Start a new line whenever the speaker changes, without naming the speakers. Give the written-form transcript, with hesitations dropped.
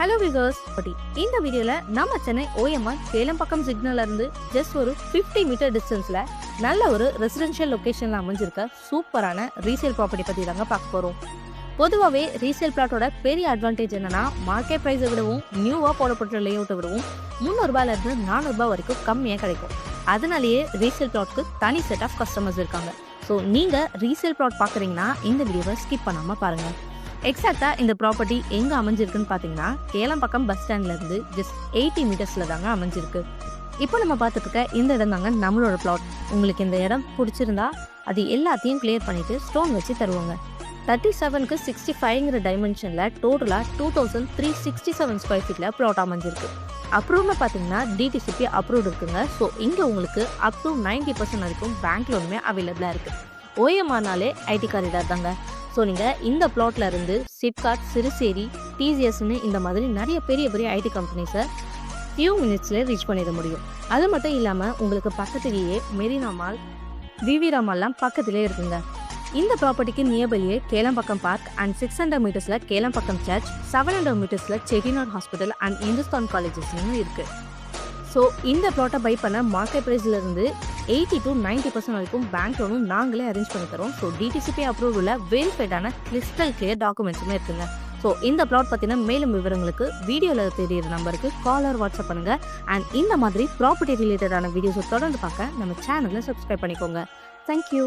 Hello viewers, இந்த வீடியோல நம்ம சென்னை OMR கேளம்பாக்கம் சிக்னல்ல இருந்து ஜஸ்ட் ஒரு 50 மீட்டர் டிஸ்டன்ஸ்ல நல்ல ஒரு ரெசிடென்ஷியல் லொகேஷன்ல அமைஞ்சிருக்க சூப்பரான ரீசேல் ப்ராப்பர்ட்டி பத்தி தாங்க பார்க்க போறோம். பொதுவாகவே ரீசேல் பிளாட்டோட பெரிய அட்வான்டேஜ் என்னன்னா, மார்க்கெட் ப்ரைஸை விடவும் நியூவாக போடப்பட்ட லேஅவுட்டை விடவும் 300 ரூபாயிலிருந்து 400 ரூபாய் வரைக்கும் கம்மியாக கிடைக்கும். அதனாலேயே ரீசேல் பிளாட்க்கு தனி செட் ஆஃப் கஸ்டமர்ஸ் இருக்காங்க. ஸோ நீங்கள் ரீசேல் பிளாட் பார்க்குறீங்கன்னா இந்த வீடியோவை ஸ்கிப் பண்ணாமல் பாருங்கள். எக்ஸாக்டாக இந்த ப்ராப்பர்ட்டி எங்கே அமைஞ்சிருக்குன்னு பார்த்தீங்கன்னா, கேளம்பாக்கம் பஸ் ஸ்டாண்ட்லேருந்து ஜஸ்ட் 80 மீட்டர்ஸில் தாங்க அமைஞ்சிருக்கு. இப்போ நம்ம பார்த்துட்டு இருக்க இந்த இடம் தாங்க நம்மளோட பிளாட். உங்களுக்கு இந்த இடம் பிடிச்சிருந்தா அது எல்லாத்தையும் கிளியர் பண்ணிவிட்டு ஸ்டோன் வச்சு தருவாங்க. 37க்கு 65ங்கிற டைமென்ஷனில் டோட்டலாக 2367 ஸ்கொயர் ஃபீட்டில் ப்ளாட் அமைஞ்சிருக்கு. அப்ரூவ்னு பார்த்தீங்கன்னா டிடிசிபி அப்ரூவ்டு இருக்குங்க. ஸோ இங்கே உங்களுக்கு அப் டு 90% வரைக்கும் பேங்க் லோனுமே அவைலபிளாக இருக்குது. OMRனாலே ஐடி காரிடார் தாங்க. ஸோ நீங்கள் இந்த பிளாட்ல இருந்து சிப்காட், சிறுசேரி, டிசிஎஸ்ன்னு இந்த மாதிரி நிறைய பெரிய பெரிய ஐடி கம்பெனிஸை ஃபியூ மினிட்ஸ்லேயே ரீச் பண்ணிட முடியும். அது மட்டும் இல்லாமல் உங்களுக்கு பக்கத்துலேயே மெரினா மால், விவிரா மால்லாம் பக்கத்துலேயே இருக்குங்க. இந்த ப்ராப்பர்ட்டிக்கு நியர்பையே கேளம்பாக்கம் பார்க் அண்ட் 600 மீட்டர்ஸில் கேளம்பாக்கம் சர்ச், 700 மீட்டர்ஸில் செட்டிநாடு ஹாஸ்பிட்டல் அண்ட் இந்துஸ்தான் காலேஜஸ்ன்னு இருக்குது. ஸோ இந்த ப்ளாட்டை பை பண்ண மார்க்கெட் ப்ரைஸில் இருந்து 80 to 90% வரைக்கும் பேங்க் லோனும் நாங்களே அரேஞ்ச் பண்ணி தரோம். ஸோ டிடிசிபி அப்ரூவல் வெரிஃபைடான கிறிஸ்டல் கிளியர் டாக்குமெண்ட்ஸுமே இருக்குங்க. ஸோ இந்த பிளாட் பற்றின மேலும் விவரங்களுக்கு வீடியோவில் தெரியிற நம்பருக்கு கால் ஆர் வாட்ஸ்அப் பண்ணுங்கள். அண்ட் இந்த மாதிரி ப்ராப்பர்ட்டி ரிலேட்டடான வீடியோஸை தொடர்ந்து பார்க்க நம்ம சேனலை சப்ஸ்கிரைப் பண்ணிக்கோங்க. தேங்க்யூ.